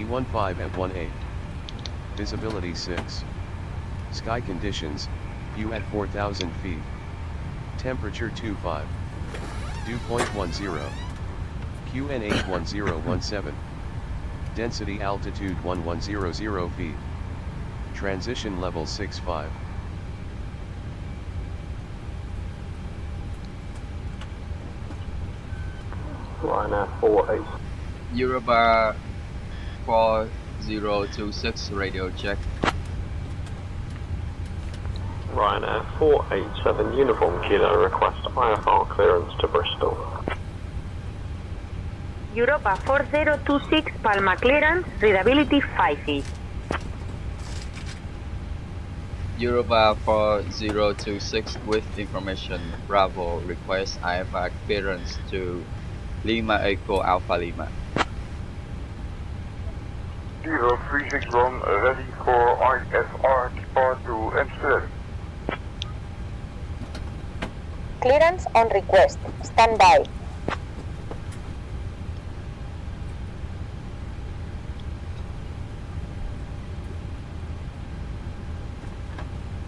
E15 at 18. Visibility 6. Sky conditions, view at 4,000 feet. Temperature 25. Dew point 10. QNH 1017. Density altitude 1100 feet. Transition level 65. Ryanair 48. Europa 4026 radio check. Ryanair 487 Uniform Kilo request IFR clearance to Bristol. Europa 4026 Palma clearance, readability 5 feet. Europa 4026 with information Bravo request IFR clearance to Lima Echo Alpha Lima. 0361 ready for IFR depart to Amsterdam. Clearance on request. Stand by.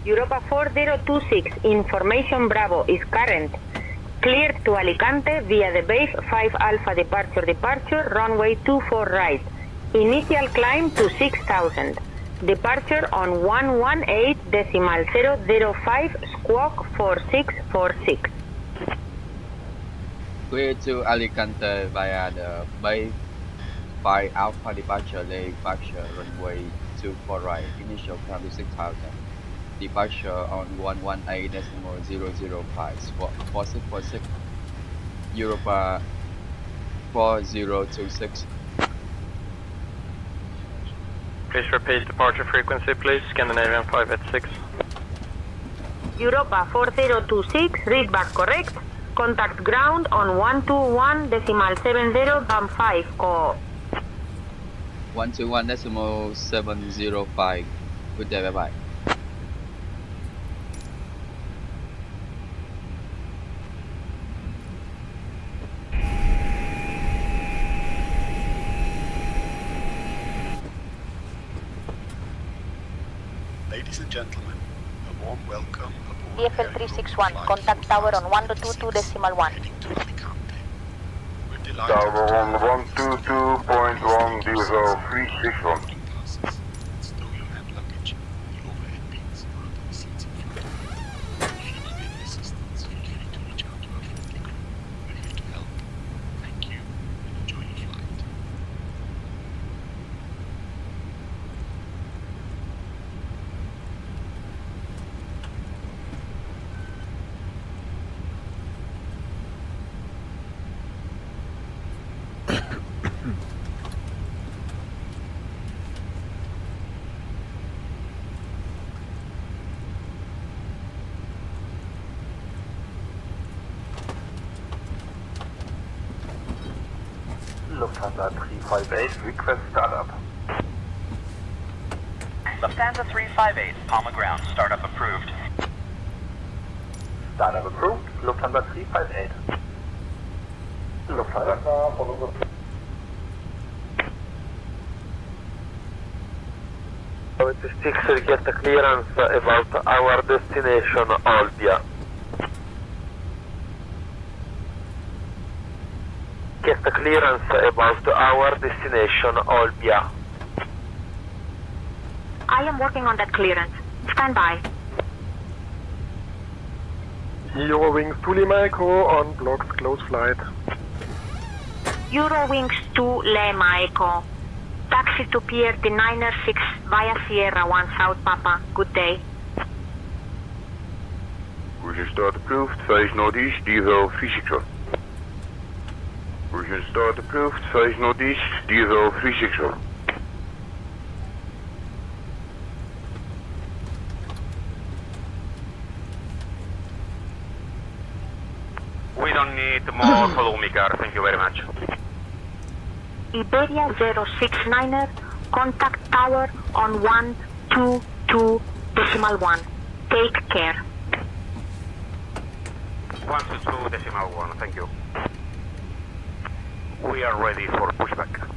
Europa 4026, information Bravo is current. Cleared to Alicante via the base 5 Alpha departure, runway 24 right. Initial climb to 6,000. Departure on 118.005 squawk 4646. Clear to Alicante via the base 5 Alpha departure runway 24 right. Initial climb to 6,000. Departure on 118.005 squawk 4646. Europa 4026. Please repeat departure frequency, please. Scandinavian 586. Europa 4026, read back correct. Contact ground on 121.70 call. 121.705. Good day, bye bye. Ladies and gentlemen, a warm welcome aboard DFL 361, contact tower on 122.1. heading to Alicante. We're delighted Tower on 122.1 diesel 361. passes. Stow your hand luggage. The overhead bins are under the seats in front of you. If you need any assistance, feel free to reach out to our friendly crew. We're here to help. Thank you and enjoy your flight. Lufthansa 358 request startup. Lufthansa 358, Palma ground, startup approved. Startup approved. Lufthansa 358. Lufthansa. Six request clearance about our destination, Olbia. Get clearance about our destination, Olbia. I am working on that clearance. Stand by. Eurowings to Lima Echo on blocks close flight. Eurowings to Lima Echo. Taxi to Pier Denier 6 via Sierra 1 South Papa. Good day. Cruise start approved. Face northeast, diesel 361. Cruise start approved. Face northeast, diesel 361. We don't need more Volumicar, thank you very much. Iberia 069er, contact tower on 122.1. Take care. 122.1, thank you. We are ready for pushback.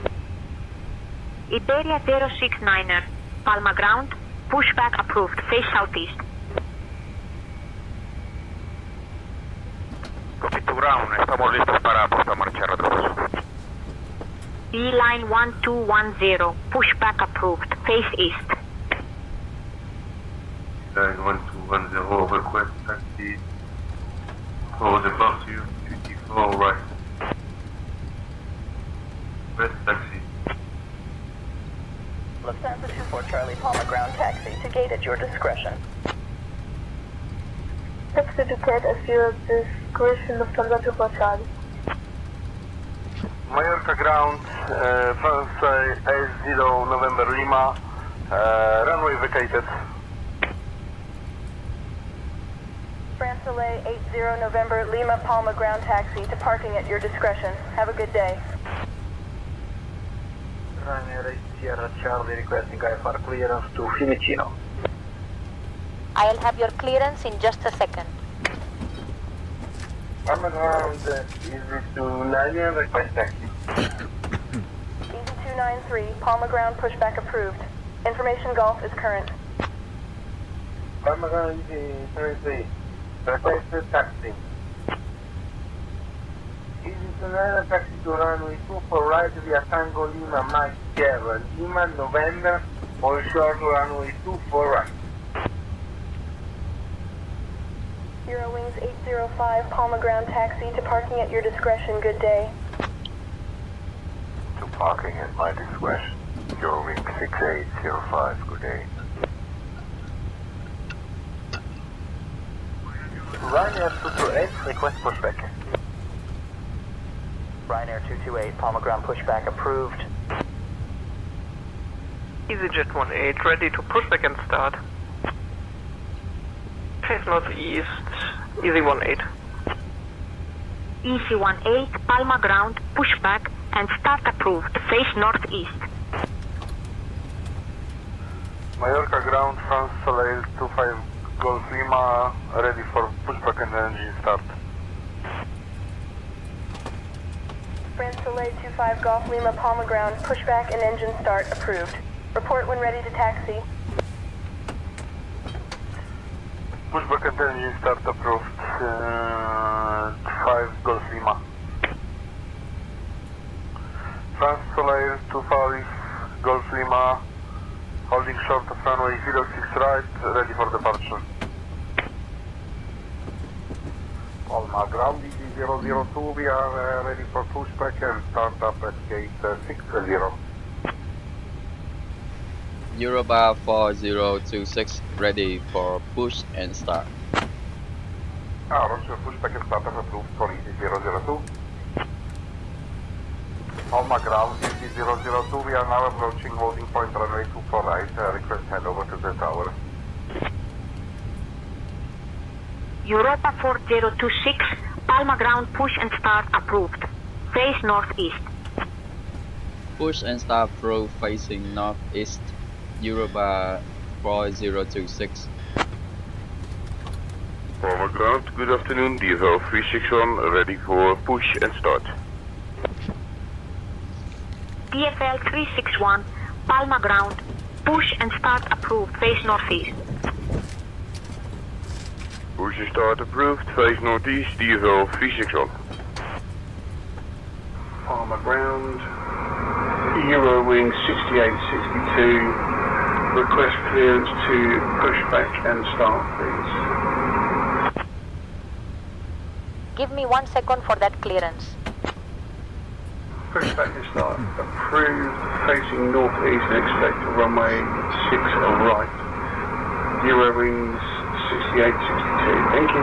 Iberia 069er, Palma ground, pushback approved, face southeast. Copy to ground, estamos listos para puesta marcha retroceso. E-line 1210, pushback approved, face east. Line 1210, request taxi for departure 54 right. Request taxi. Lufthansa 24 Charlie Palma ground taxi to gate at your discretion. Taxi to gate at your discretion, Lufthansa 24 Charlie. Mallorca ground, France 80 November Lima, runway vacated. France LA 80 November Lima Palma ground taxi to parking at your discretion. Have a good day. Ryanair 8 Sierra Charlie requesting IFR clearance to Fiumicino. I'll have your clearance in just a second. Palma ground, easy to 9 request taxi. Easy 293 Palma ground pushback approved. Information Golf is current. Palma ground, easy 23, request taxi. Easy to 9 taxi to runway 24 right via Tango Lima Mike Sierra Lima November onshore to runway 24 right. Eurowings 805 Palma ground taxi to parking at your discretion. Good day. To parking at my discretion. Eurowings 6805, good day. Ryanair 228, request pushback. Ryanair 228 Palma ground pushback approved. EasyJet 18, ready to pushback and start. Face northeast, Easy 18. Easy 18, Palma ground, pushback and start approved, face northeast. Mallorca ground, France Soleil 25 Golf Lima, ready for pushback and engine start. France LA 25 Golf Lima Palma ground pushback and engine start approved. Report when ready to taxi. Pushback and engine start approved. 5 Golf Lima. France Soleil 25 Golf Lima, holding short of runway 06 right, ready for departure. Palma ground, EG002, we are ready for pushback and start up at gate 60. Eurobar 4026 ready for push and start. Roger, pushback and start up approved for EG002. Palma ground, EG002, we are now approaching holding point runway 24 right, request handover to the tower. Europa 4026, Palma ground, push and start approved, face northeast. Push and start through facing northeast. Eurobar 4026. Palma ground, good afternoon, DFL 361, ready for push and start. DFL 361, Palma ground, push and start approved, face northeast. Push and start approved, face northeast, DFL 361. Palma ground, Eurowing 6862, request clearance to push back and start please. Give me 1 second for that clearance. Pushback and start approved, facing northeast and expect runway 6 right. Eurowings 6862, thank you.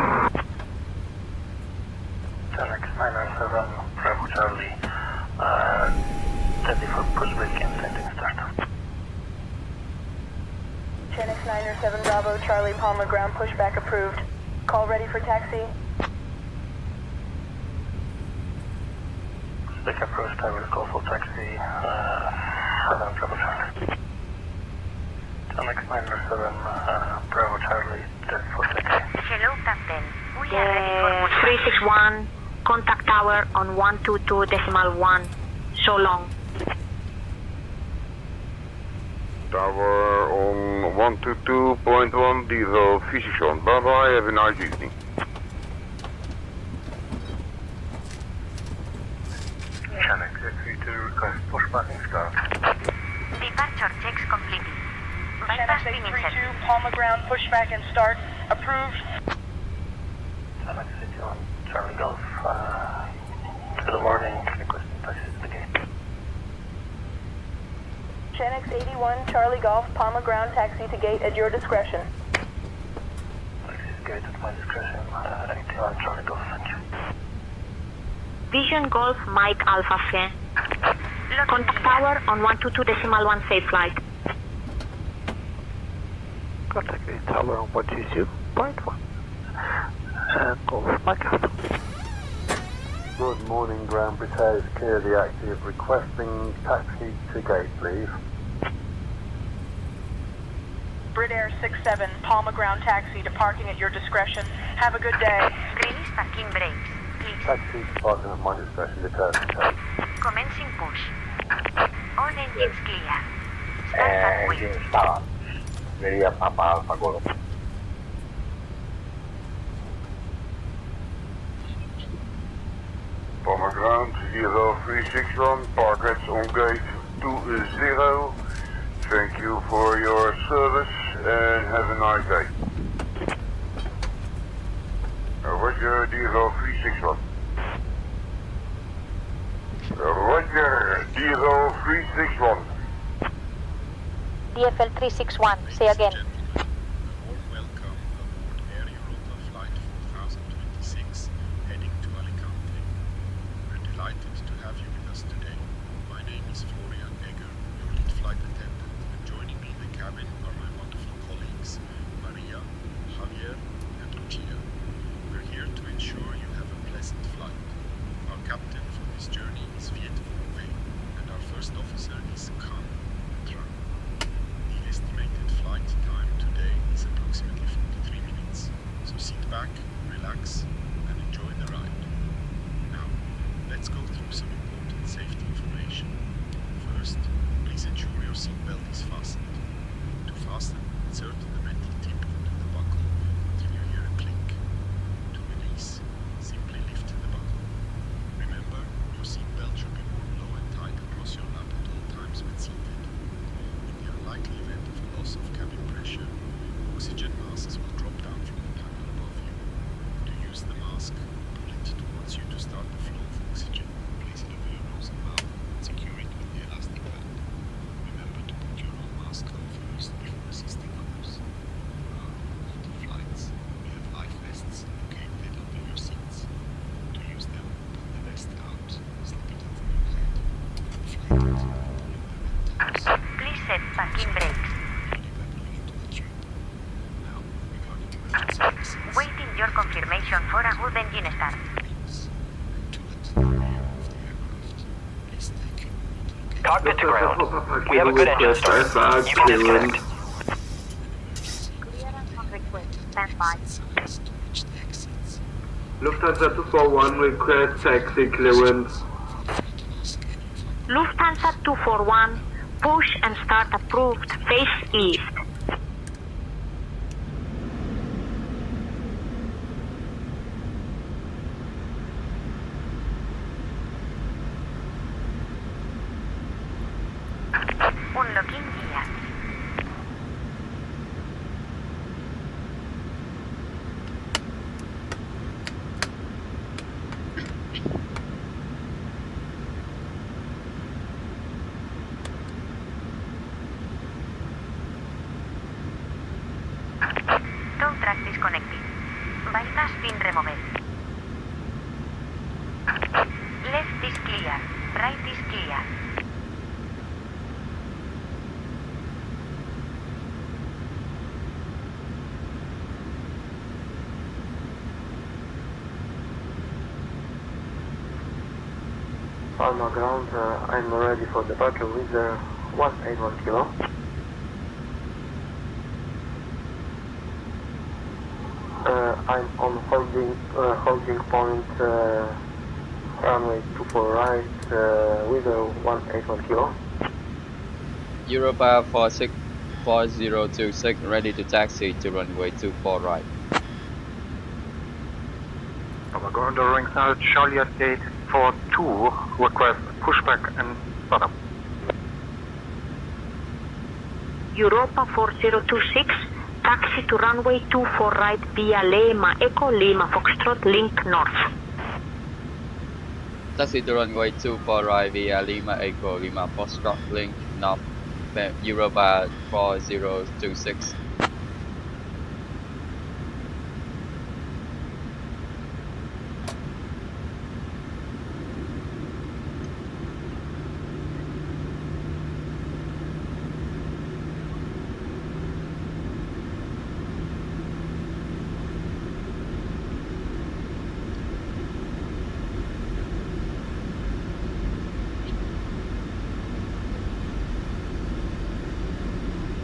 Alex 997, Bravo Charlie, ready for pushback and landing start. Chenix 907 Bravo Charlie Palma ground pushback approved. Call ready for taxi. Pushback approach, I will call for taxi, Bravo Charlie. Alex 907, Bravo Charlie, ready for taxi. Hello, Captain. We are ready for 361, contact tower on 122.1. So long. Tower on 122.1, diesel Physician. Bye bye, have a nice evening. Channel 3 request pushback and start. Departure checks completed. Channel 832, Palma ground, pushback and start. Approved. Channel 61, Charlie Golf, good morning, requesting taxi to the gate. Channel 81, Charlie Golf, Palma ground, taxi to gate at your discretion. Taxi to gate at my discretion, 81, Charlie Golf, thank you. Vision Golf Mike Alpha Fan. Contact tower on 122.1 safe flight. Contact the tower on 122.1. Golf Mike Alpha. Good morning, ground British, clearly active, requesting taxi to gate, please. Brit Air 67, Palma ground taxi to parking at your discretion. Have a good day. Release parking brakes, please. Taxi to parking at my discretion, return to take. Commencing push. All engines clear. Start with Engine start. Ready up, Papa Alpha Golf. Palma ground, 0361, parkets on gate 20. Thank you for your service and have a nice day. Roger, diesel 361. Roger, diesel 361. DFL 361, say again. A warm welcome aboard Air Europa Flight 4026 heading to Alicante. We're delighted to have you with us today. My name is Florian Egger, your lead flight attendant, and joining me in the cabin are my wonderful colleagues Maria, Javier, and Lucia. We're here to ensure you have a pleasant flight. Our captain for this journey is Viet Wei, and our first officer is Khan Tran. The estimated flight time today is approximately 43 minutes, so sit back, relax, and enjoy the ride. Now, let's go through some important safety information. First, please ensure your seatbelt is fastened. To fasten, insert the metal tip into the buckle until you hear a click. To release, simply lift the buckle. Remember, your seatbelt should be worn low and tight across your lap at all times when seated. In the unlikely event of a loss of cabin pressure, oxygen masks will drop down from the panel above you. To use the mask, pull it towards you to start the flow of oxygen. Place it over your nose and mouth and secure it with the elastic band. Remember to put your own mask on first before assisting others. For our own flights, we have life vests located under your seats. To use them, pull the vest out, slip it over your head, and inflate it. Please set parking brakes. Waiting your confirmation for a good engine start. Cockpit to ground. We have a good engine start. You can disconnect. Clearance on request. Stand by. Lufthansa 241, request taxi clearance. Lufthansa 241, push and start approved. Face east. Unlocking gear. Tow track disconnected. Bypass pin removed. Left is clear. Right is clear. Palma ground, I'm ready for departure with 181 kilo. I'm on holding point runway 24 right with 181 kilo. Europa 46 4026 ready to taxi to runway 24 right. We're going to ring out Charlie at gate 42, request pushback and startup. Europa 4026, taxi to runway 24 right via Lima Echo Lima Foxtrot Link North. Taxi to runway 24 right via Lima Echo Lima Foxtrot Link North, Europa 4026.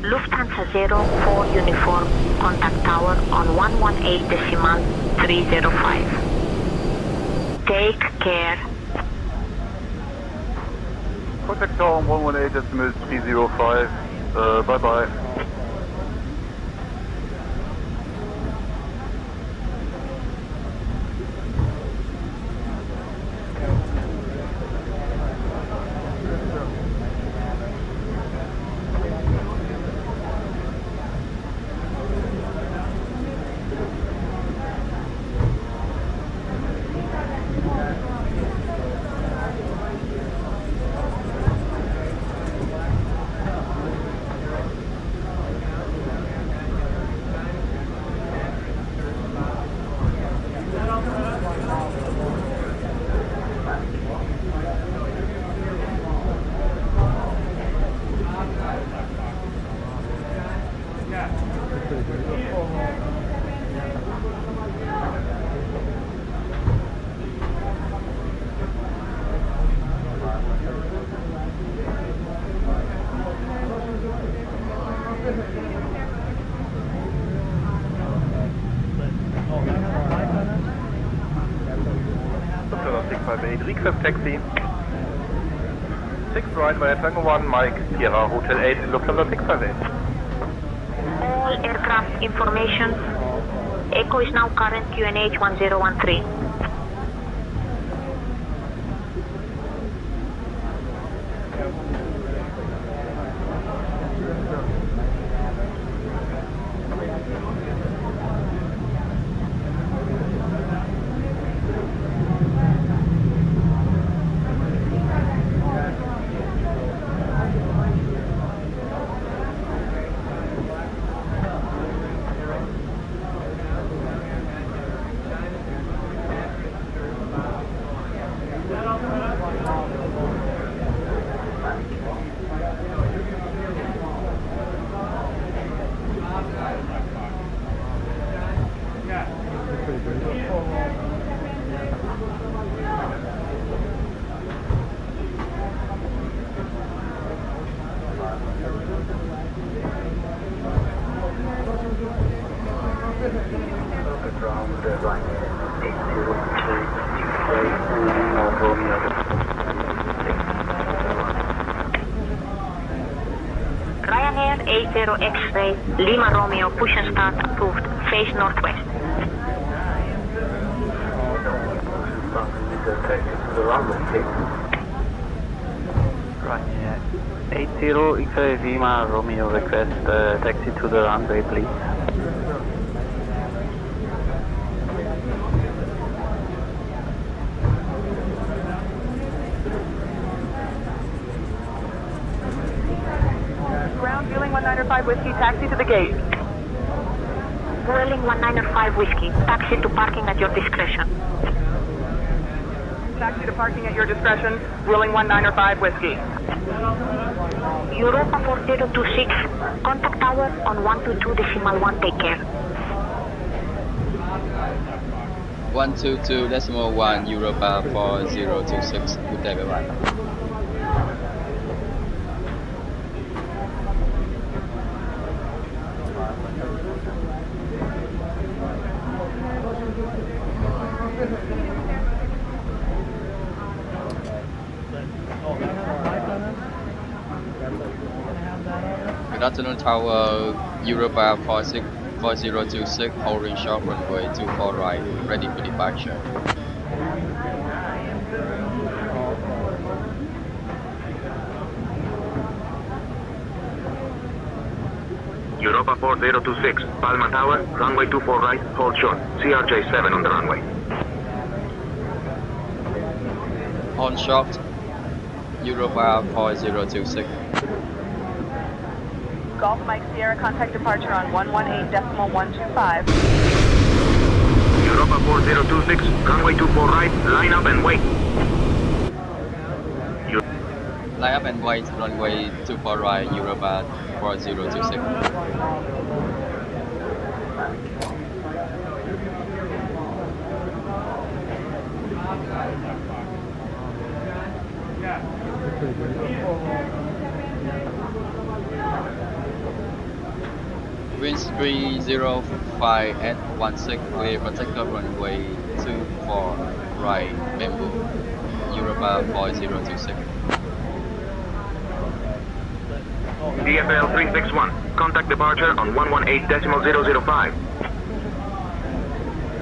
Lufthansa 04 uniform, contact tower on 118.305. Take care. Contact tower on 118.305, bye bye. Request taxi. 6 right via Tango 1, Mike, Sierra, Hotel 8, Lufthansa 658. All aircraft information. Echo is now current QNH 1013. Ryanair 80 X-ray, Lima Romeo, push and start approved, face northwest. Ryanair 80 X-ray Lima Romeo, request taxi to the runway, please. Ground, Vueling 195 Whiskey, taxi to the gate. Vueling 195 Whiskey, taxi to parking at your discretion. Taxi to parking at your discretion, Vueling 1905 Whiskey. Europa 4026, contact tower on 122.1, take care. 122.1 Europa 4026, good day, bye-bye. Good afternoon, Tower. Europa 4026, holding short runway 24 right, ready for departure. Europa 4026, Palma Tower, runway 24 right, hold short. CRJ7 on the runway. On short, Europa 4026. Golf Mike Sierra, contact departure on 118.125. Europa 4026, runway 24 right, line up and wait. Line up and wait, runway 24 right, Europa 4026. Wind 305 at 16, clear for takeoff runway 24 right, Bamboo, Europa 4026. DFL 361, contact departure on 118.005.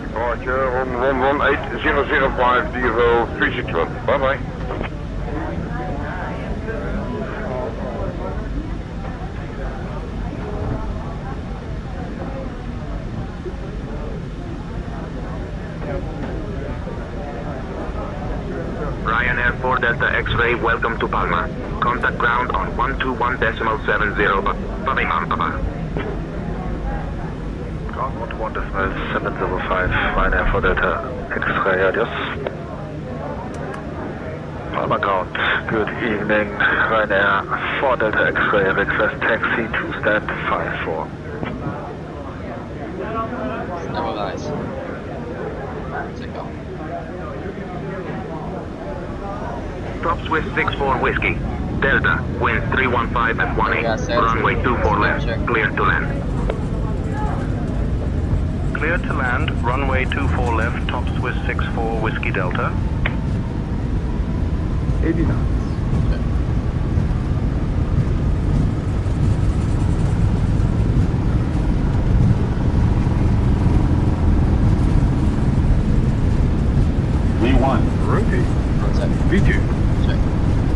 Departure on 118.005, DFL 361. Bye bye. Ryanair 4 Delta X-Ray, welcome to Palma. Contact ground on 121.70. Bye-bye, ma'am. Bye-bye. Ground 121.705, Ryanair 4 Delta X-Ray, adios. Palma ground, good evening. Ryanair 4 Delta X-Ray, request taxi to stand 54. Stabilize. Take off. Top Swiss 64 Whiskey. Delta, wind 315 at 18. Runway 24 left. Clear to land. Clear to land, runway 24 left, top Swiss 64 Whiskey Delta. 80 knots. V1. Rotate. V2. Check.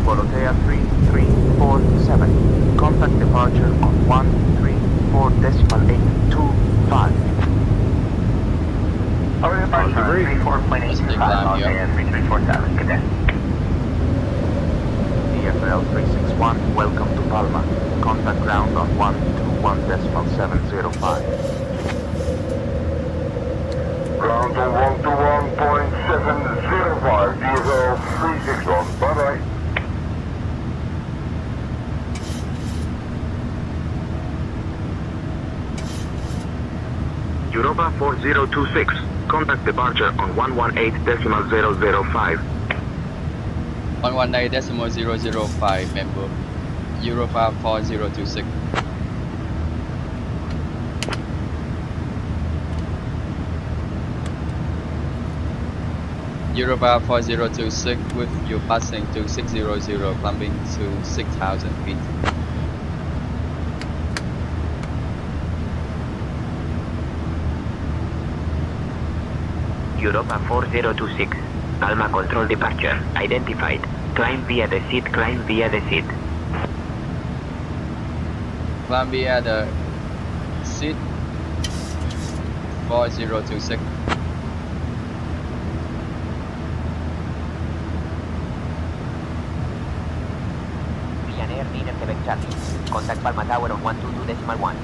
Volotea 3347. Contact departure on 134.825. Our departure 34.825, Volotea 3347. Good day. DFL 361, welcome to Palma. Contact ground on 121.705. Ground on 121.705, DFL 361. Bye bye. Europa 4026, contact departure on 118.005. 118.005, member, Europa 4026. Europa 4026 with you passing to 600, climbing to 6,000 feet. Europa 4026, Palma control departure, identified. Climb via the seat, climb via the seat. Climb via the seat 4026. Ryanair Niner Quebec Charlie. Contact Palma Tower on 122.1.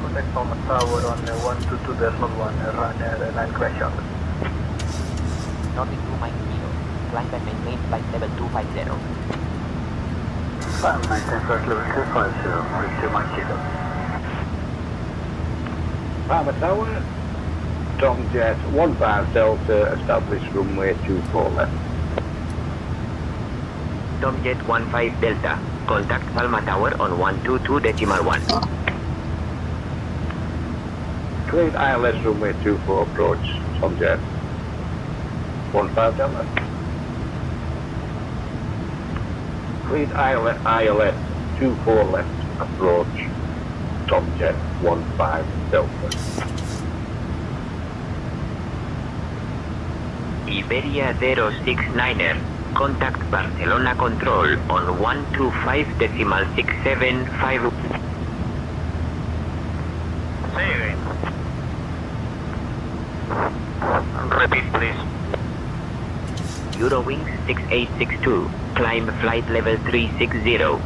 Contact Palma Tower on 122.1, Ryanair 9 crash out. Nordic 2 Mike Kilo. Climb and maintain flight level 250. Maintain flight level 250, with 2 Mike Kilo. Palma Tower, Tom Jet 15 Delta, establish runway 24 left. Tomjet 15 Delta. Contact Palma Tower on 122.1. Cleared ILS runway 24 approach, Tom Jet 15 Delta. Cleared ILS 24 left, approach, Tomjet 15 Delta. Iberia 069er, contact Barcelona Control on 125.675. Say again. Repeat, please. Eurowings 6862, climb flight level 360.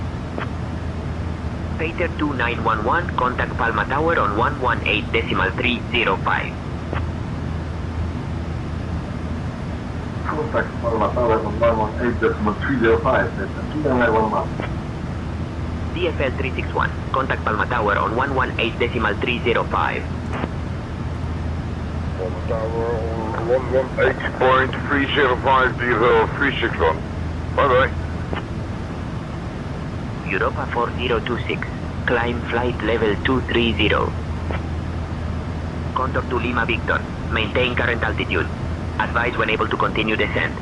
Pater 2911, contact Palma Tower on 118.305. Contact Palma Tower on 118.305, that's 2911. DFL 361, contact Palma Tower on 118.305. Palma Tower on 118.305, DFL 361. Bye-bye. Europa 4026, climb flight level 230. Condor to Lima Victor, maintain current altitude. Advise when able to continue descent.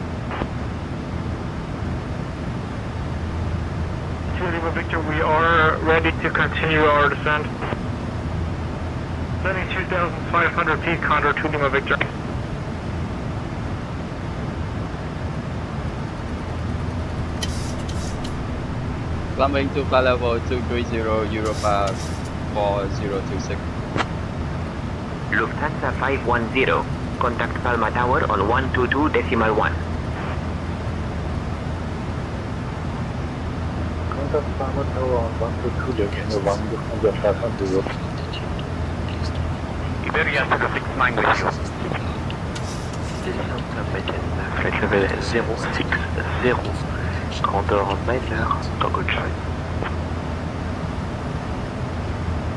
To Lima Victor, we are ready to continue our descent. Sending 2,500 feet Condor to Lima Victor. Climbing to flight level 230, Europa 4026. Lufthansa 510, contact Palma Tower on 122.1. Contact Palma Tower on 122.1, Lufthansa 510. Iberia 069 with you. Descente maintain flight level 060, Condor Miner, Tango Charlie.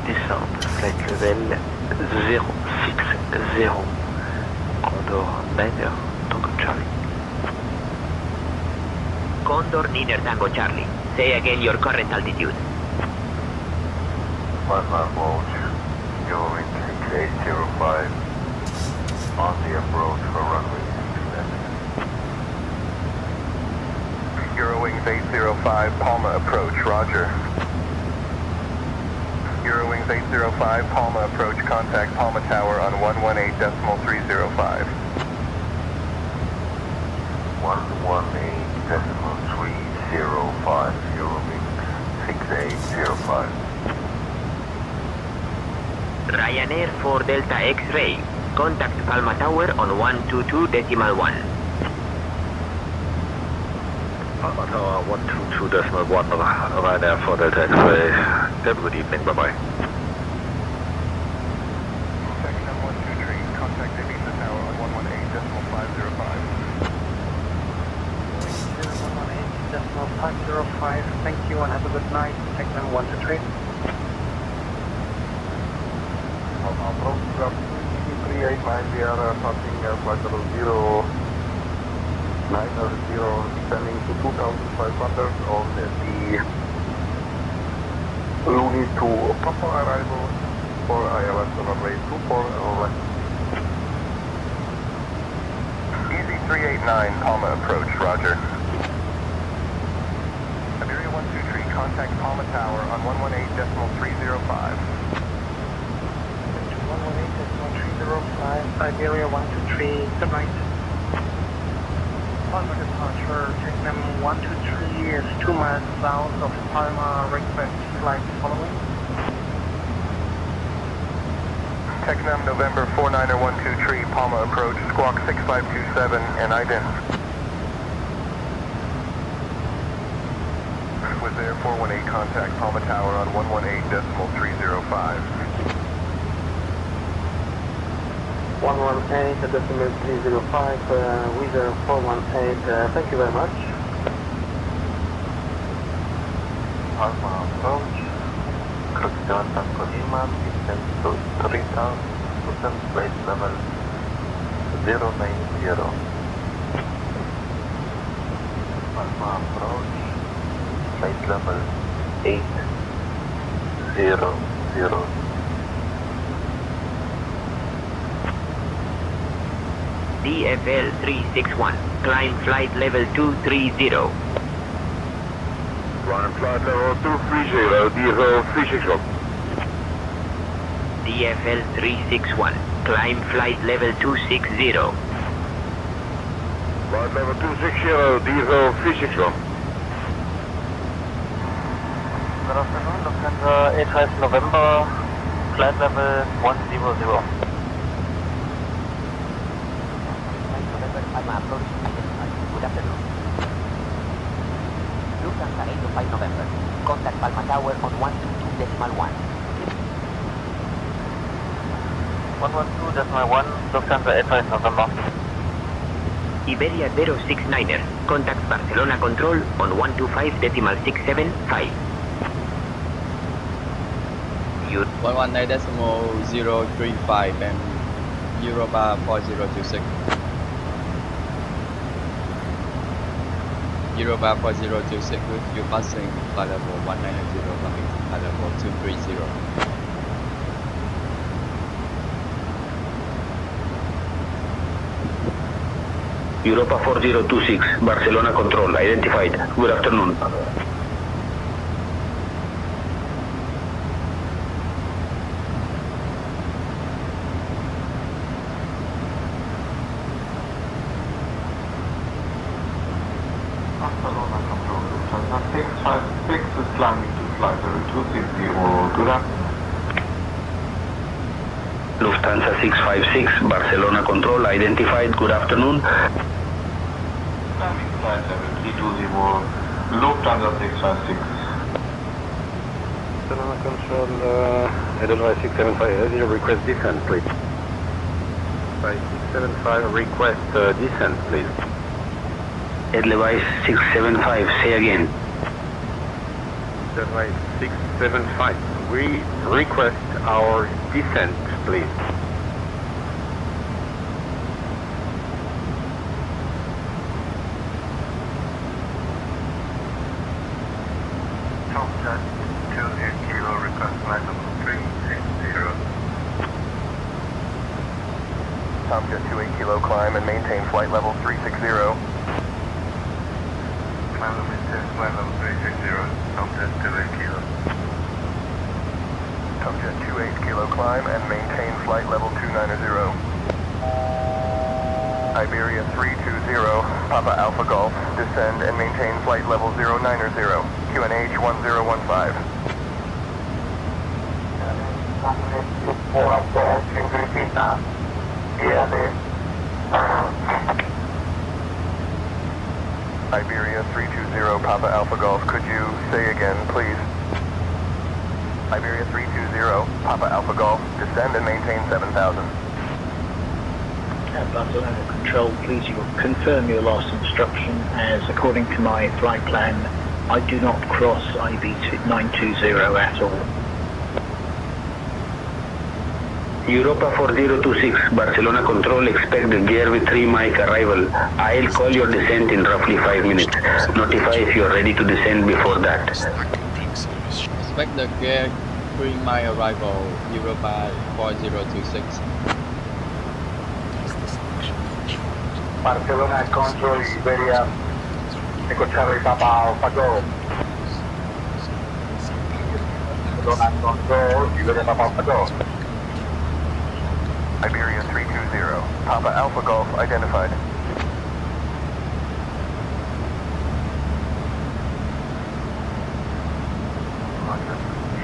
Descente flight level 060, Condor Miner, Tango Charlie. Condor Niner Tango Charlie. Say again your current altitude. Palma approach, Eurowings 6805, on the approach for runway 6 left. Eurowings 805, Palma approach, roger. Eurowings 805, Palma approach, contact Palma Tower on 118.305. 118.305, Eurowings 6805. Ryanair 4 Delta X-Ray, contact Palma Tower on 122.1. Palma Tower 122.1, Ryanair 4 Delta X-Ray. Have a good evening, bye-bye. Technam 123, contact Ibiza Tower on 118.505. 118.505, thank you and have a good night. Technam 123. Approach from 389, we are passing flight level 090, descending to 2,500 on the Luni to proper arrival for ILS runway 24 left. Easy 389, Palma approach, roger. Iberia 123, contact Palma Tower on 118.305. 118.305, Iberia 123, good night. Palma departure, Technam 123 is 2 miles south of Palma, request flight following. Technam November 49er 123, Palma approach, squawk 6527 and ident. With Air 418, contact Palma Tower on 118.305. 118.305, Wizard 418, thank you very much. Palma approach, Cross Tango Lima, distance to 3,000, flight level 090. Palma approach, flight level 800. DFL 361, climb flight level 230. Run flight level 230, DFL 361. DFL 361. Climb flight level 260. Flight level 260, DFL 361. Good afternoon, Lufthansa 85 November, flight level 100. Palma approach. Good afternoon. Lufthansa 85 November. Contact Palma Tower on 122.1. 112.1, Lufthansa 85 November. Iberia 069er. Contact Barcelona Control on 125.675. 119.035 and Europa 4026. Europa 4026 with you passing flight level 190 coming to flight level 230. Europa 4026, Barcelona Control, identified. Good afternoon. Barcelona Control, Lufthansa 656 is climbing to flight level 260. Good afternoon. Lufthansa 656, Barcelona Control, identified. Good afternoon. Climbing flight level 320, Lufthansa 656. Barcelona Control, Edelweiss 675, your request descent, please. 675, request descent, please. Edelweiss 675, say again. Edelweiss 675, we request our descent, please. Tomcat 28 kilo, request flight level 360. Tomcat 28 kilo, climb and maintain flight level 360. Climb and maintain flight level 360, Tomcat 28 kilo. Tomcat 28 kilo, climb and maintain flight level 290. Iberia 320, Papa Alpha Golf, descend and maintain flight level 090, QNH 1015. Iberia 320, Papa Alpha Golf, could you say again, please? Iberia 320, Papa Alpha Golf, descend and maintain 7,000. Barcelona Control, please confirm your last instruction as according to my flight plan, I do not cross IB 920 at all. Europa 4026, Barcelona Control, expect the gear with 3 mic arrival. I'll call your descent in roughly 5 minutes. Notify if you're ready to descend before that. Expect the gear 3 my arrival, Europa 4026. Barcelona Control, Iberia, Echo Charlie Papa Alpha Golf. Barcelona Control, Iberia Papa Alpha Golf. Iberia 320, Papa Alpha Golf identified.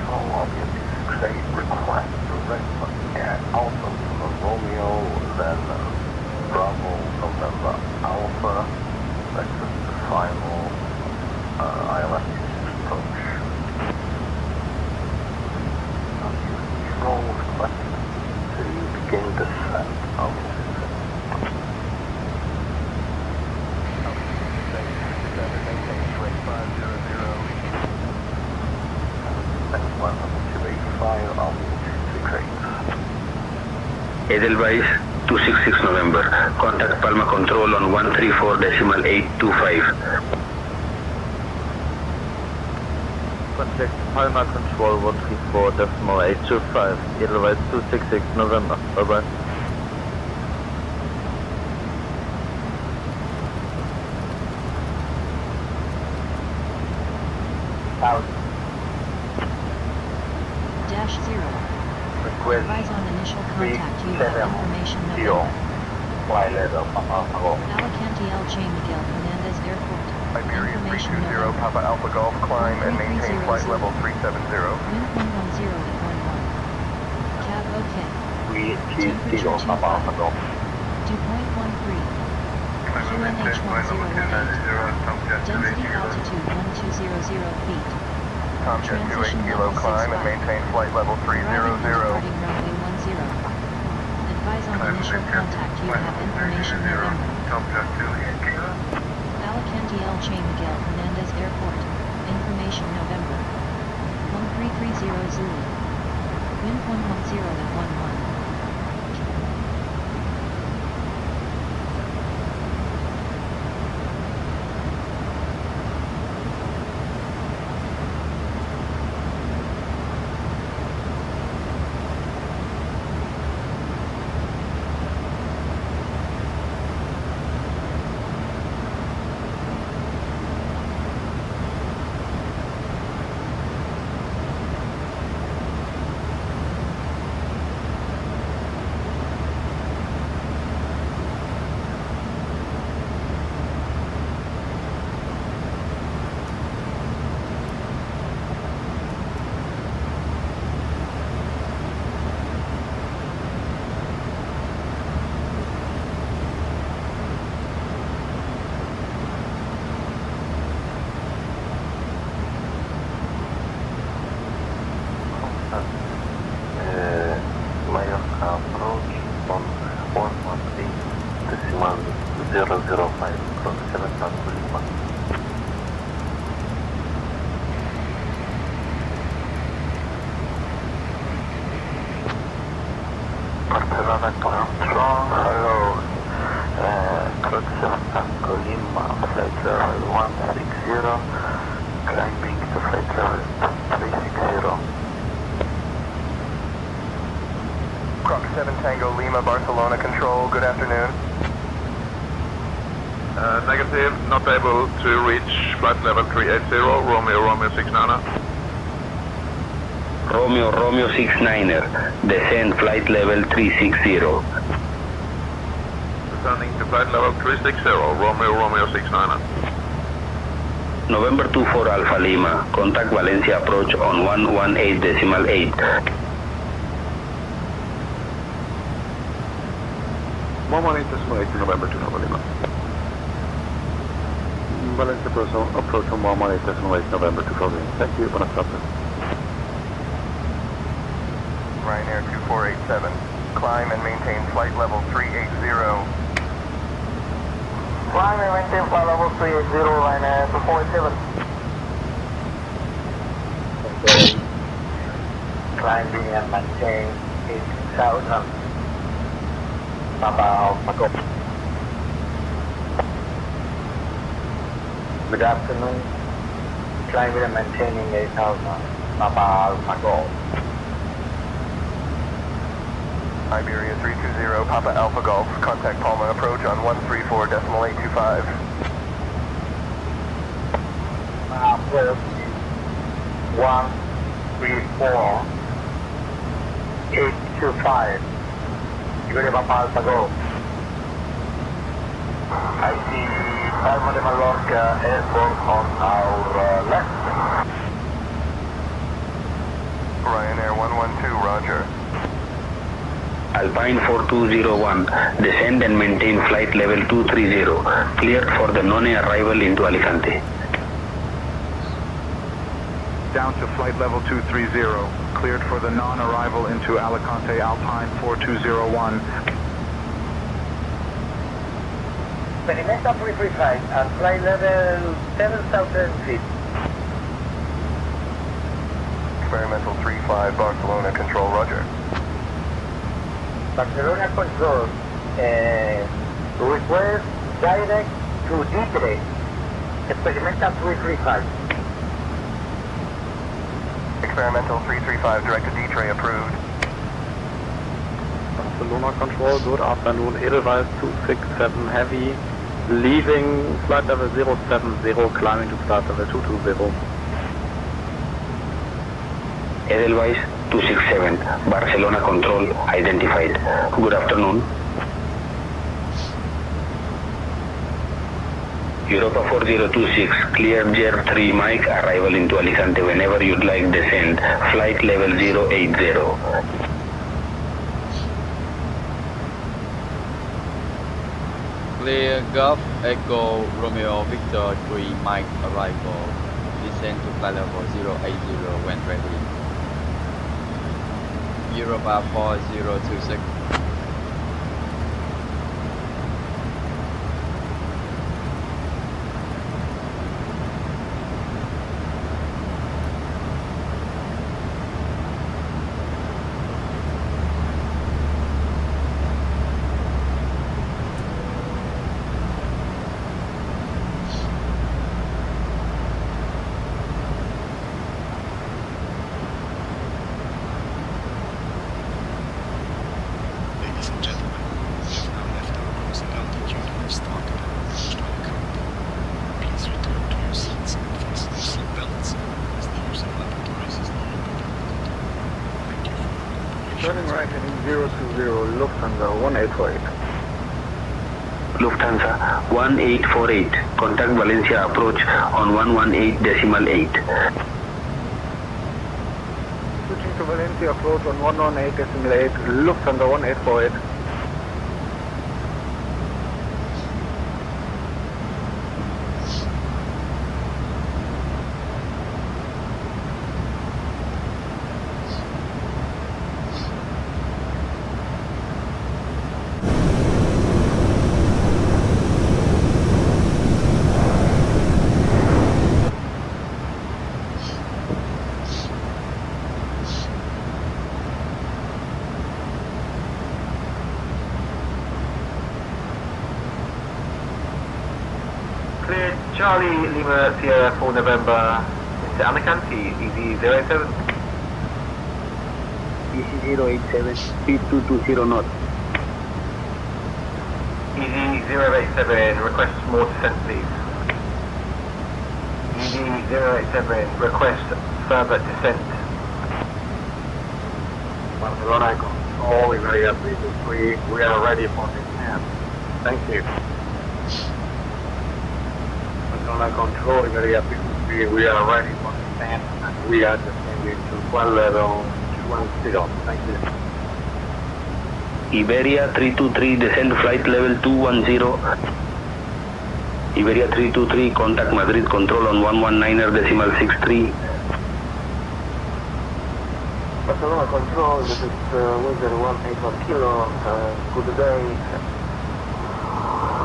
Control, obviously, say request direct and also from Romeo, then Bravo, November Alpha, that's the final ILS approach. Control request to begin descent of Edelweiss 266 November. Contact Palma Control on 134.825. Contact Palma Control 134.825. Edelweiss 266 November. Bye bye. Information Deal. November. Flight level Papa Alpha Golf. Alicante El Che Miguel Hernandez Airport. Iberia Information 320 November. Papa Alpha Golf, climb and maintain flight level 370. Wind 110 at 11. Cab OK. 330 Papa Alpha Golf. Dew point 13. QNH 108. Density altitude 1200 feet. Tomcat 28 Transition Kilo, level climb 65. and maintain flight level 300. Departing runway 10. Advise on initial contact. You have information November. Tomcat 28 Kilo. Alicante El Che Miguel Hernandez Airport. Information November. 1330 Zulu. Wind 110 at 11. Mallorca approach on 113.005 from 7 Tango Lima. Barcelona control, hello. Code 7 Tango Lima, flight level 160, climbing to flight level 360. Croc 7 Tango Lima, Barcelona Control, good afternoon. Negative, not able to reach flight level 380, Romeo 69. Romeo 69er, descend flight level 360. Descending to flight level 360, Romeo 69. November 24 Alpha Lima, contact Valencia approach on 118.8. 118.8 November 2 Alpha Lima. Valencia approach on 118.8 November 2 Alpha Lima. Thank you, buenas tardes. Ryanair 2487, climb and maintain flight level 380. Climb and maintain flight level 380, Ryanair 2487. Climbing and maintain 8,000. Papa Alpha Golf. Good afternoon. Climbing and maintaining 8,000. Papa Alpha Golf. Iberia 320 Papa Alpha Golf, contact Palma approach on 134.825. Approach 134.825. Iberia Papa Alpha Golf. I see Palma de Mallorca airport on our left. Ryanair 112, roger. Alpine 4201, descend and maintain flight level 230, cleared for the non-arrival into Alicante. Down to flight level 230, cleared for the non-arrival into Alicante, Alpine 4201. Perimeter 335 at flight level 7,000 feet. Experimental 35 Barcelona Control, roger. Barcelona Control, request direct to D3, Experimental 335. Experimental 335 direct to D-tray approved. Barcelona Control, good afternoon. Edelweiss 267 Heavy, leaving flight level 070, climbing to flight level 220. Edelweiss 267, Barcelona Control identified. Good afternoon. Europa 4026, clear Jer 3 Mike, arrival into Alicante whenever you'd like descend, flight level 080. Clear Golf Echo Romeo Victor 3 Mike, arrival, descend to flight level 080 when ready. Europa 4026. Ladies and gentlemen, we have now left our cruising altitude and have started our approach to Alicante. Please return to your seats and fasten your seat belts, as the use of laboratories is no longer permitted. Thank you for your cooperation. Turning right heading 020, Lufthansa 1848. Lufthansa 1848, contact Valencia approach on 118.8. Switching to Valencia approach on 118.8, Lufthansa 1848. Clear Charlie Lima Sierra for November into Alicante, easy 07. Easy 087, speed 220 knot. Easy 087, request more descent please. Easy 087, request further descent. Barcelona control, Iberia 323, we are ready for descent. Thank you. Barcelona control, Iberia 323, we are ready for descent and we are descending to flight level 210. Thank you. Iberia 323, descend flight level 210. Iberia 323, contact Madrid control on 119.63. Barcelona control, this is Windsor 181 kilo, good day.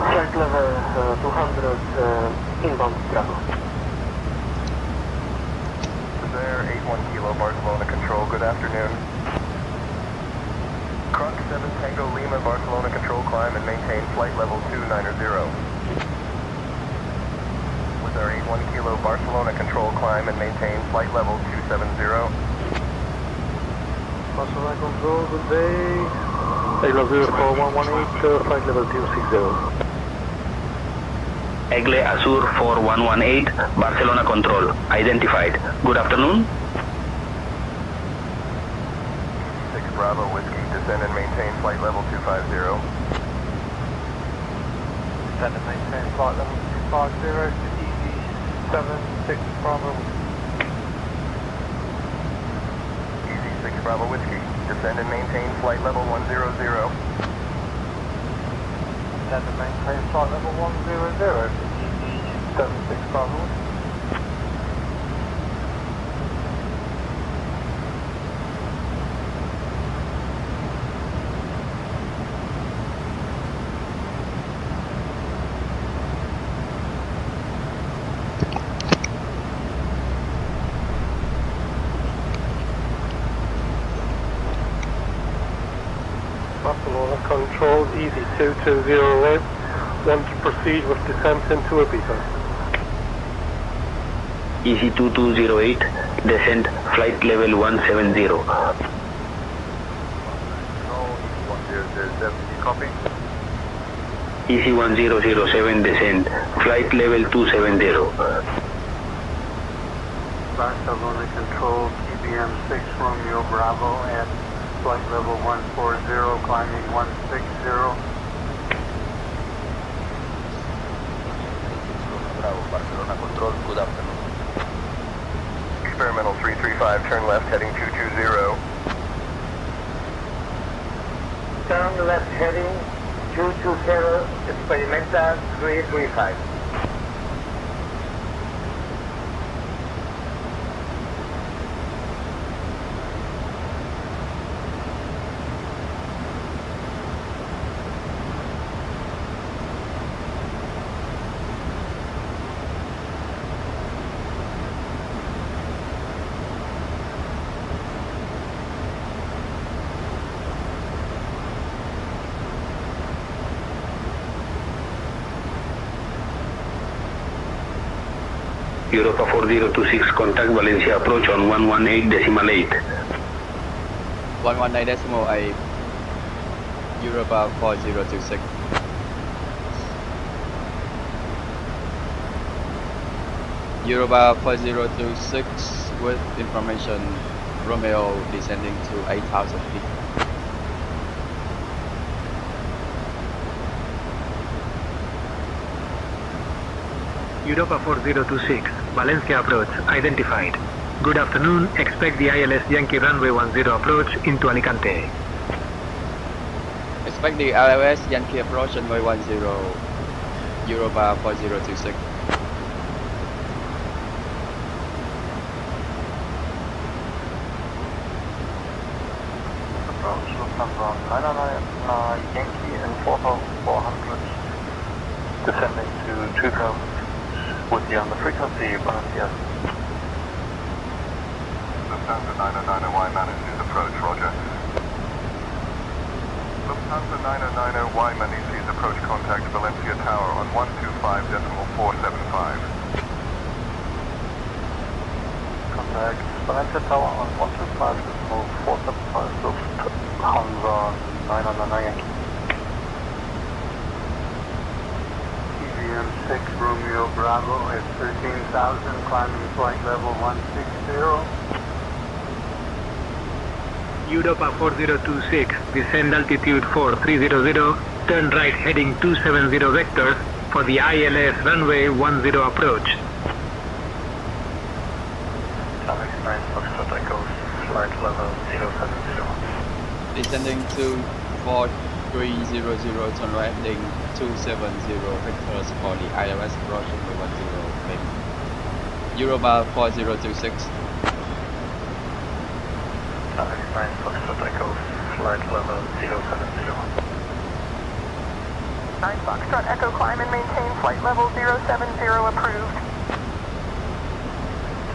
Flight level 200, inbound Bravo. There, 81 Kilo Barcelona Control, good afternoon. Croc 7 Tango Lima Barcelona Control, climb and maintain flight level 290. With our 81 Kilo Barcelona Control, climb and maintain flight level 270. Barcelona control, good day. Taylor 4118, flight level 260. Egle Azur 4118, Barcelona control, identified. Good afternoon. 6 Bravo Whiskey, descend and maintain flight level 250. Descend and maintain flight level 250 to easy 76 Bravo. Easy 6 Bravo Whiskey, descend and maintain flight level 100. Descend and maintain flight level 100 to easy 76 Bravo. Barcelona control, easy 220 want to proceed with descent into Ibiza. Easy 2208, descend flight level 170. Copy. Easy 1007, descend flight level 270. Barcelona control, TBM 6 Romeo Bravo and flight level 140, climbing 160. Barcelona Control, good afternoon. Experimental 335, turn left heading 220. Turn left heading 220, Experimental 335. Europa 4026, contact Valencia approach on 118.8. 119.8, Europa 4026. Europa 4026 with information, Romeo descending to 8,000 feet. Europa 4026, Valencia approach, identified. Good afternoon, expect the ILS Yankee runway 10 approach into Alicante. Expect the ILS Yankee approach runway 10, Europa 4026. Approach Lufthansa 999 Yankee and 4,400 descending to 2,000 with you on the frequency, Valencia. Lufthansa 990Y manages approach, roger. Lufthansa 990Y manages approach, contact Valencia Tower on 125.475. Contact Valencia Tower on 125.475, Lufthansa 999 Yankee. 6 Romeo Bravo at 13,000, climbing flight level 160. Europa 4026, descend altitude 4300, turn right heading 270 vectors for the ILS runway 10 approach. Alex 9 Foxtrot Echo, flight level 070. Descending to 4300, turn right heading 270 vectors for the ILS approach runway 10, Europa 4026. Alex 9 Foxtrot Echo, flight level 070. 9 Foxtrot Echo, climb and maintain flight level 070 approved.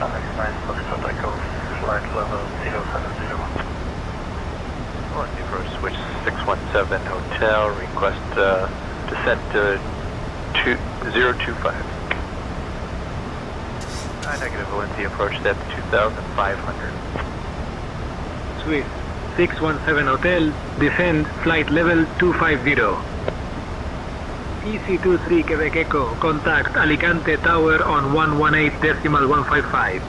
Alex 9 Foxtrot Echo, flight level 070. Approach switch 617 hotel, request descent to 025. Negative Valencia approach depth 2,500. Swiss 617 hotel, descend flight level 250. EC23 Quebec Echo, contact Alicante Tower on 118.155.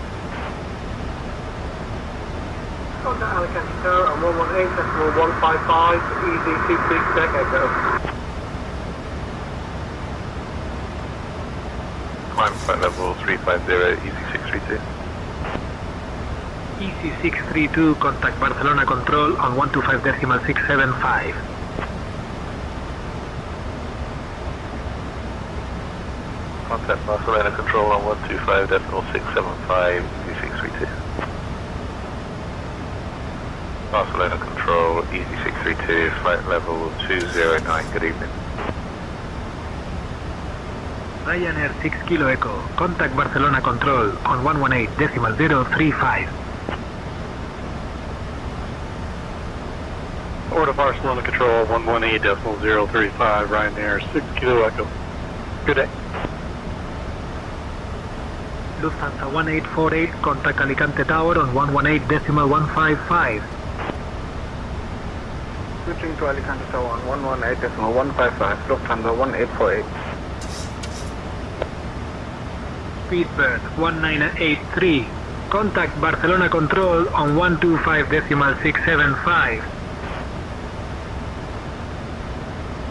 Contact Alicante Tower on 118.155, EC23 Quebec Echo. Climb flight level 350, EC632. EC632, contact Barcelona Control on 125.675. Contact Barcelona Control on 125.675, EC632. Barcelona Control, EC632, flight level 209, good evening. Ryanair 6 Kilo Echo, contact Barcelona Control on 118.035. Order Barcelona Control 118.035, Ryanair 6 Kilo Echo. Good day. Lufthansa 1848, contact Alicante Tower on 118.155. Switching to Alicante Tower on 118.155, Lufthansa 1848. Speedbird 1983, contact Barcelona Control on 125.675.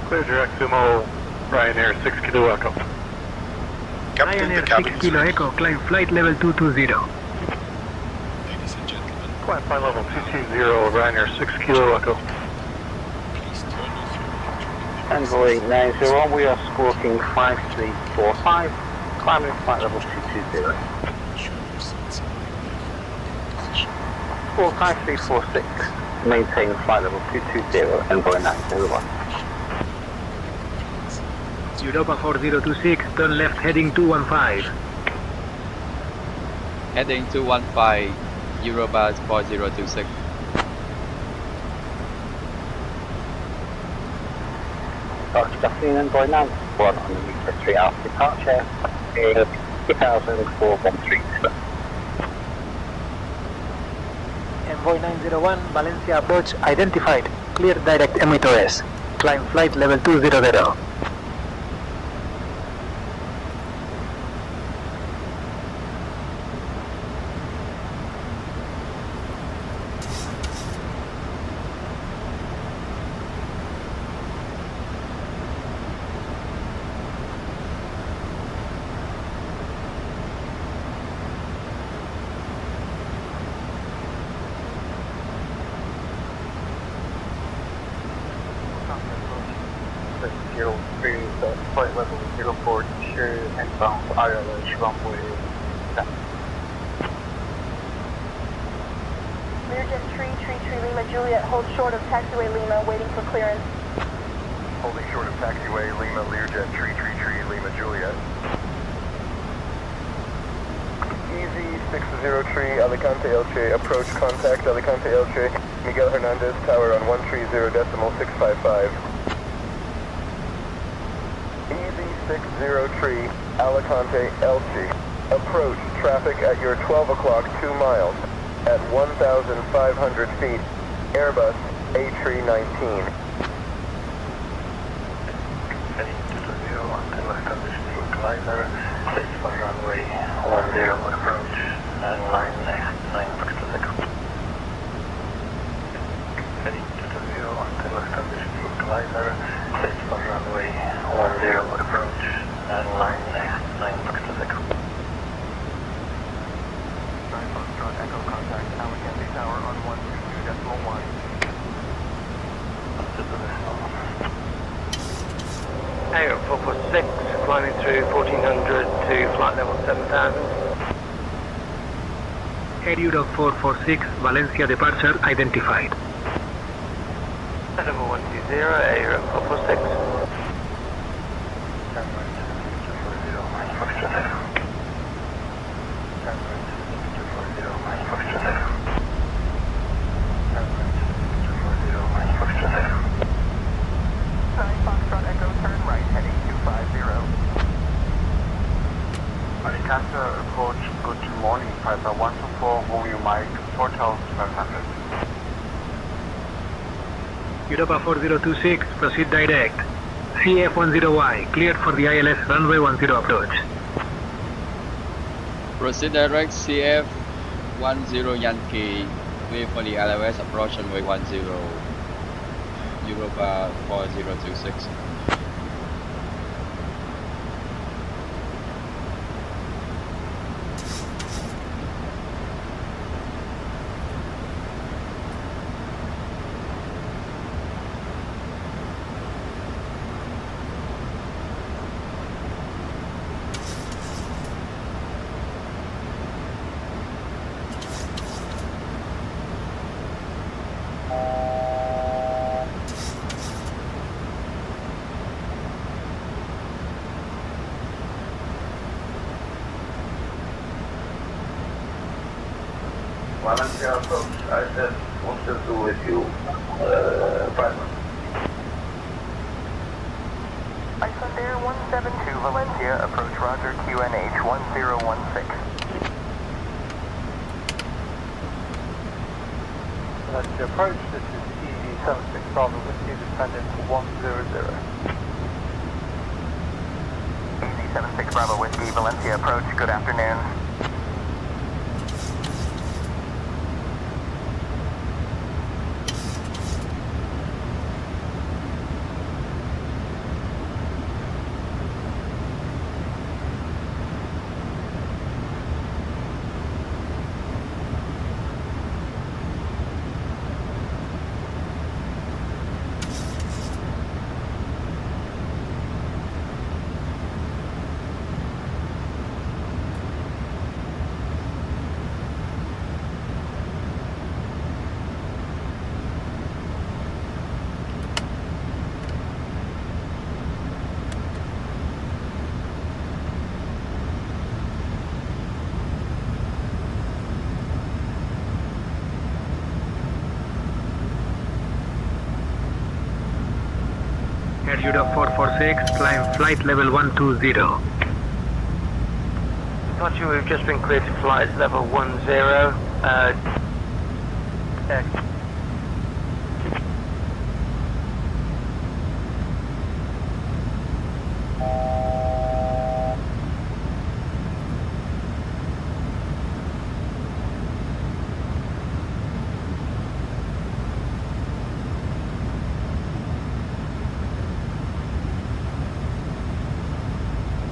Clear direct Sumo, Ryanair 6 Kilo Echo. Captain, the Ryanair cabin 6 is Kilo ready. Echo, climb flight level 220. Ladies and gentlemen, Climb flight level 220, Ryanair 6 Kilo Echo. please turn off your electronic Envoy 901, we are squawking 5345, climbing flight level 220. ensure your seats are in position. Squawk 5346, maintain flight level 220, Envoy 901. Europa 4026, turn left heading 215. Heading 215, Eurobus 4026. Dr. Duffy, Envoy 901 on the meter 3 Alpha departure, 3413. Envoy 901, Valencia approach identified. Clear direct emitters. Climb flight level 200. Flight level 042, inbound ILS runway 10. Learjet Tree Lima Juliet, hold short of taxiway Lima, waiting for clearance. Holding short of taxiway Lima Learjet Tree Lima Juliet. Easy 603 Alicante Elche, approach contact Alicante Elche, Miguel Hernandez, tower on 130.655. Easy 603 Alicante Elche, approach traffic at your 12 o'clock 2 miles at 1,500 feet, Airbus A319. Heading to the 0 until established for glider, place for runway 10 approach, and line left 9 Foxtrot Echo. Heading to the 0 until established for glider, place for runway 10 approach, and line left 9 Foxtrot Echo. 9 Foxtrot Echo, contact Alicante tower on 122.1. Air 446, climbing through 1400 to flight level 7000. Air Europe 446, Valencia departure identified. Level 120, Air Europe 446. Foxtrot Echo, turn right, heading 250. Alicante approach, good morning, Piper 124, volume Mike 4500. Europa 4026, proceed direct. CF10Y, cleared for the ILS runway 10 approach. Proceed direct CF10 Yankee, clear for the LOS approach runway 10, Europa 4026. Valencia approach, I said, what's to do with you, Piper? Icelandair 172 Valencia, approach Roger QNH 1016. Valencia approach, this is EV76 Bravo Whiskey, descendant to 100. Easy 76 Bravo Whiskey, Valencia approach, good afternoon. Europe 446, climb flight level 120. Departure, we've just been cleared to flight level 10.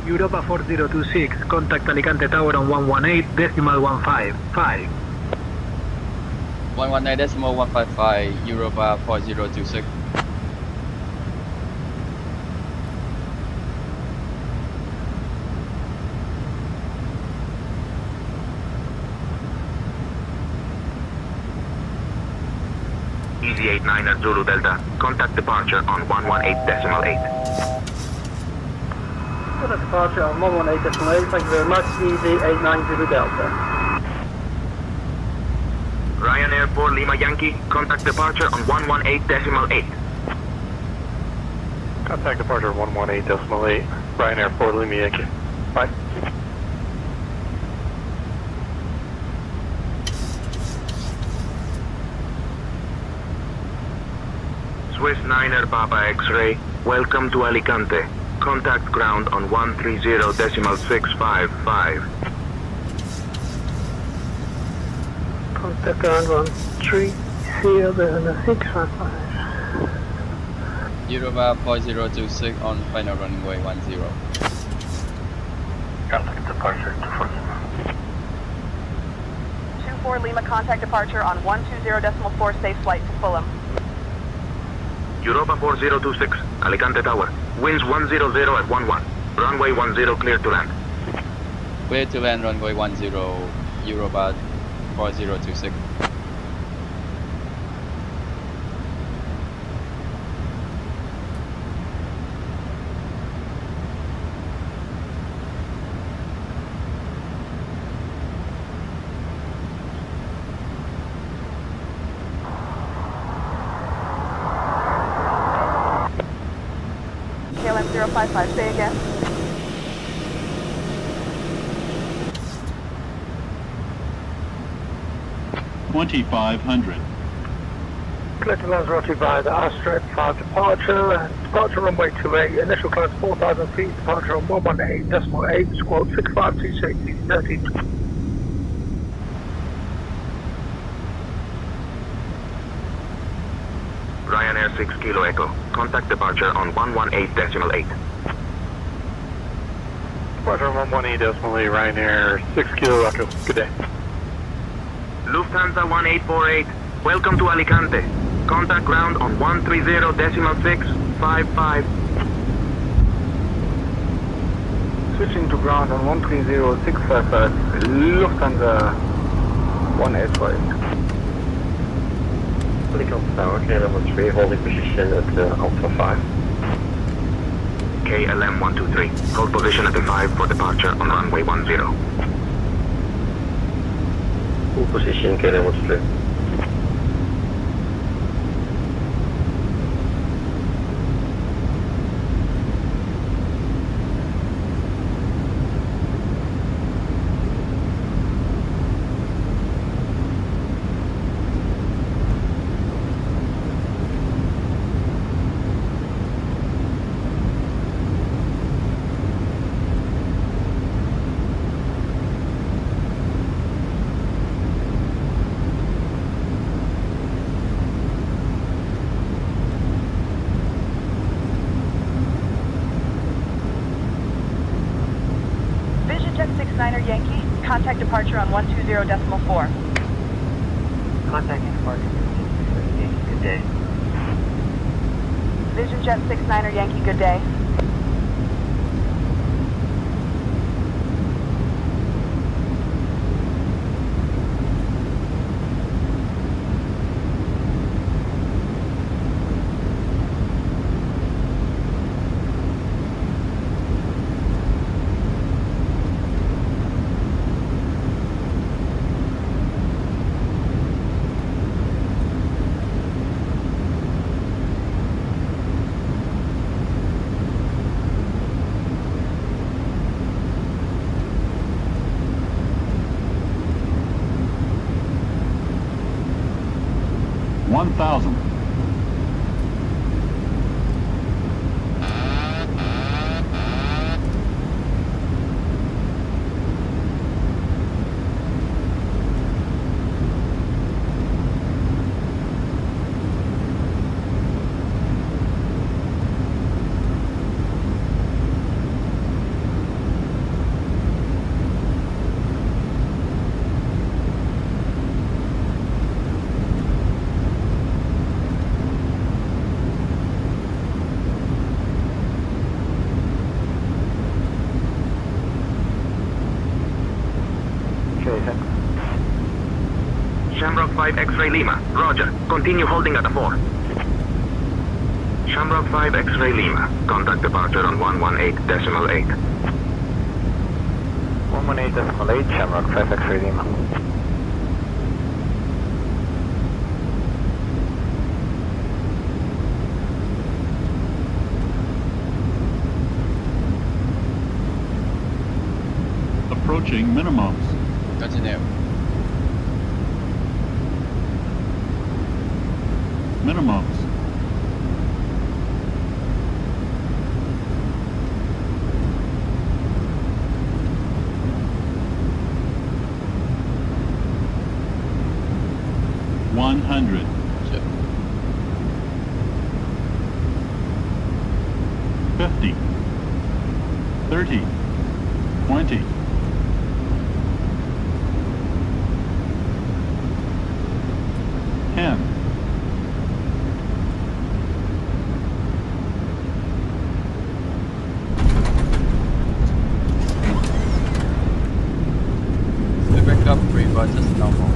Europa 4026, contact Alicante Tower on 118.155. 118.155, Europa 4026. Easy 89er Zulu Delta. Contact departure on 118.8. Contact departure on 118.8. Thank you very much. Easy 89 Zulu Delta. Ryanair 4 Lima Yankee. Contact departure on 118.8. Contact departure 118.8. Ryanair 4 Lima Yankee. Bye. Swiss 9er Papa X-ray. Welcome to Alicante. Contact ground on 130.655. Contact ground 130.655. Europa 4026 on final runway 10. Contact departure 24 Lima, contact departure on 120.4, safe flight to Fulham. Europa 4026, Alicante Tower. Winds 100 at 11. Runway 10 clear to land. Clear to land runway 10, Europa 4026. KLM 055, say again. Clear to land Roti via the Astrid 5 departure and departure runway 28, initial climb 4,000 feet, departure on 118.8, squawk 6526, 13. Ryanair 6 Kilo Echo. Contact departure on 118.8. Departure 118.8, Ryanair 6 Kilo Echo. Good day. Lufthansa 1848. Welcome to Alicante. Contact ground on 130.655. Switching to ground on 130.655, Lufthansa 188. Alicante Tower, KLM 3, holding position at Alpha 5. KLM 123. Hold position at the 5 for departure on runway 10. Full position, KLM 123. Yankee, contact departure on 120.4. Contacting departure, Yankee, good day. Vision Jet 69er Yankee, good day. 1000. Shamrock 5 X-Ray Lima. Roger. Continue holding at the 4. Shamrock 5 X-Ray Lima. Contact departure on 118.8. 118.8, Shamrock 5 X-Ray Lima. Approaching minimums. Continue. Minimums. $100. 50. 30. 20. 10. 3 versus normal.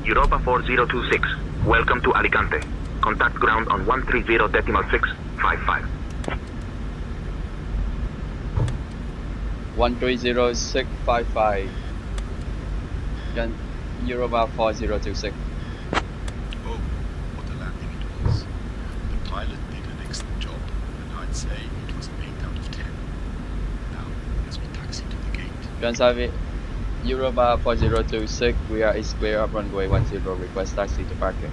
Europa 4026. Welcome to Alicante. Contact ground on 130.655. 130.655. Europa 4026. Oh, what a landing it was. The pilot did an excellent job, and I'd say it was an 8 out of 10. Now, as we taxi to the gate. Transavia Europa 4026, we are square up runway 10, request taxi to parking.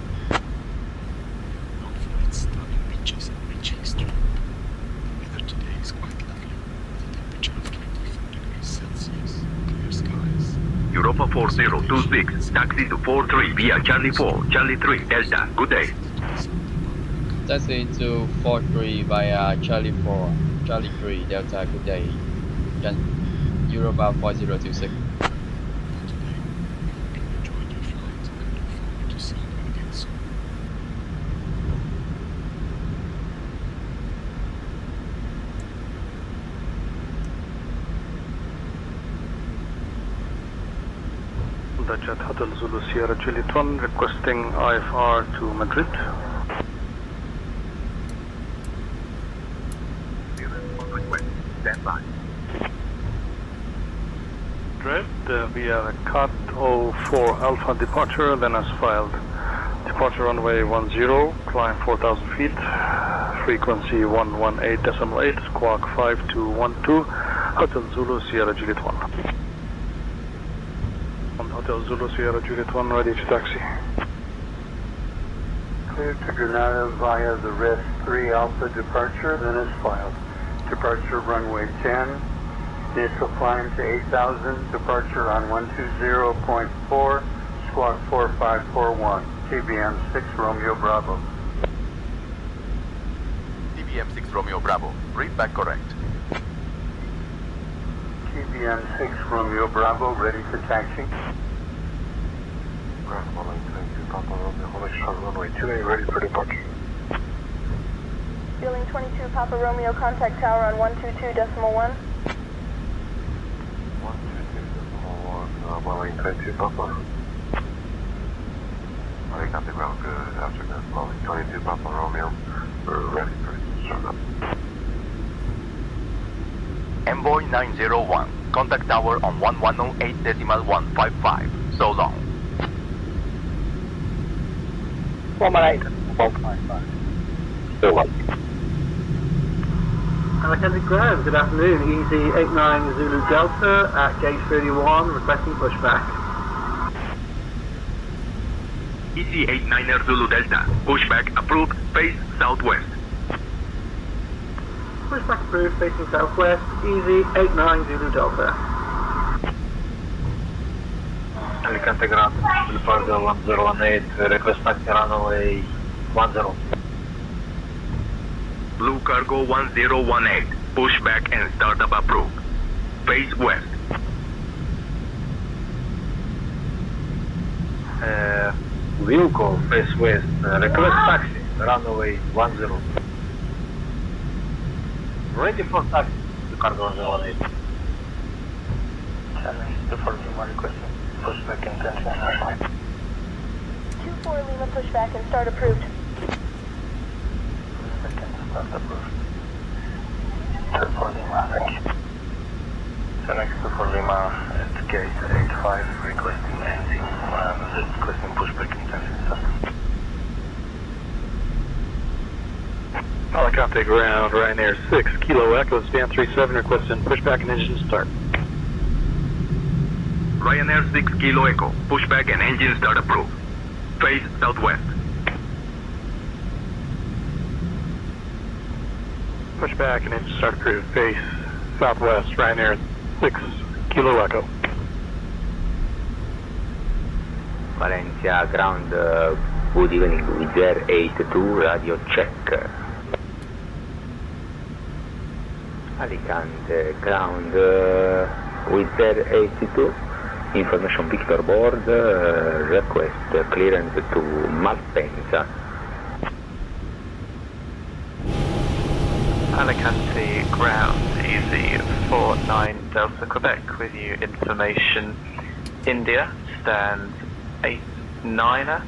Known for its stunning beaches and reaching stream. The weather today is quite lovely, with a temperature of 24 degrees Celsius, clear skies. Europa 4026. Taxi to 43 via Charlie 4, Charlie 3, Delta. Good day. Taxi to 43 via Charlie 4, Charlie 3, Delta, good day. Europa 4026. The Jet Hotel Zulu Sierra Juliet 1 requesting IFR to Madrid. Stand by. Madrid via the CAT 04 Alpha departure, then as filed. Departure runway 10, climb 4,000 feet, frequency 118.8, squawk 5212, Hotel Zulu Sierra Juliet 1. Hotel Zulu Sierra Juliet 1 ready to taxi. Cleared to Granada via the Res 3 Alpha departure, then as filed. Departure runway 10, initial climb to 8,000, departure on 120.4, squawk 4541, TBM 6 Romeo Bravo. TBM 6 Romeo Bravo. Read back correct. TBM 6 Romeo Bravo, ready for taxi. Ground 192, Papa Romeo, runway 28, ready for departure. Building 22, Papa Romeo, contact tower on 122.1. 122.1, runway 22, Papa. Alicante ground, good afternoon, Boeing 22, Papa Romeo. We're ready for startup. Envoy 901. Contact tower on 1108.155. So long. 118.155. So long. Alicante Ground, good afternoon. Easy 89 Zulu Delta at gate 31, requesting pushback. Easy 89er Zulu Delta. Pushback approved. Face southwest. Pushback approved, facing southwest. Easy 89 Zulu Delta. Alicante Ground, Departure 1018, request taxi runway 10. Blue Cargo 1018. Pushback and startup approved. Face west. Vehicle face west, request taxi runway 10. Ready for taxi, the cargo 118. Challenge to 41 requesting pushback intention. 2-4 Lima pushback and start approved. Second start approved. 2-4 Lima, thank you. Challenge 2-4 Lima at gate 85 requesting landing, requesting pushback intention. Alicante Ground, Ryanair 6, Kilo Echo, stand 37, requesting pushback and engine start. Ryanair 6 Kilo Echo. Pushback and engine start approved. Face southwest. Pushback and engine start approved. Face southwest, Ryanair 6, Kilo Echo. Valencia Ground, good evening, with Air 82, radio check. Alicante Ground, with Air 82, information Victor board, request clearance to Malpensa. Alicante Ground, easy 49 Delta Quebec, with you information India, stand 89er,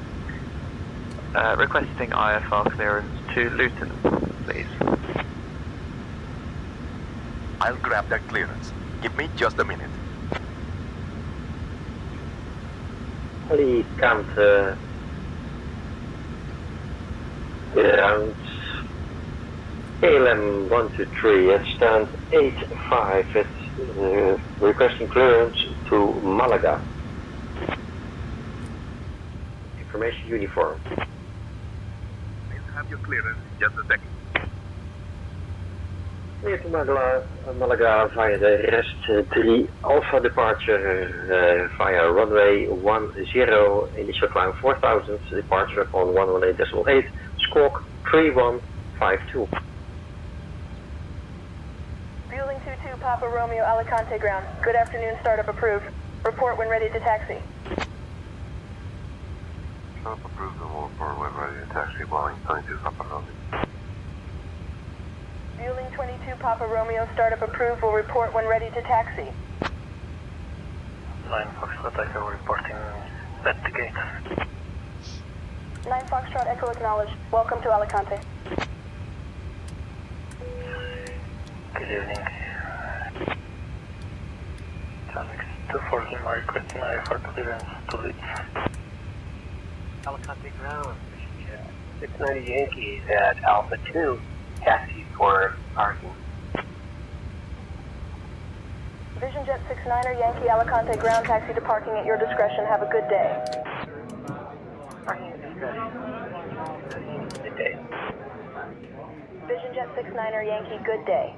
requesting IFR clearance to Luton, please. I'll grab that clearance. Give me just a minute. Alicante Ground KLM 123 at stand 85 at requesting clearance to Malaga. Information uniform. I'll have your clearance in just a second. Clear to Malaga via the rest 3 Alpha departure via runway 10, initial climb 4000, departure on 118.8, squawk 3152. Building 22 Papa Romeo Alicante Ground. Good afternoon, startup approved. Report when ready to taxi. Startup approved and will report when ready to taxi. Building 22 Papa Romeo. Building 22 Papa Romeo, startup approved, will report when ready to taxi. 9 Foxtrot Echo reporting at the gate. 9 Foxtrot Echo acknowledged. Welcome to Alicante. Good evening. Alex 2-4 Lima requesting IFR clearance to Leeds. Alicante Ground, 690 Yankees at Alpha 2, taxi for parking. Vision Jet 69er Yankee Alicante Ground, taxi to parking at your discretion. Have a good day. Parking at discretion. Good day. Vision Jet 69er Yankee, good day.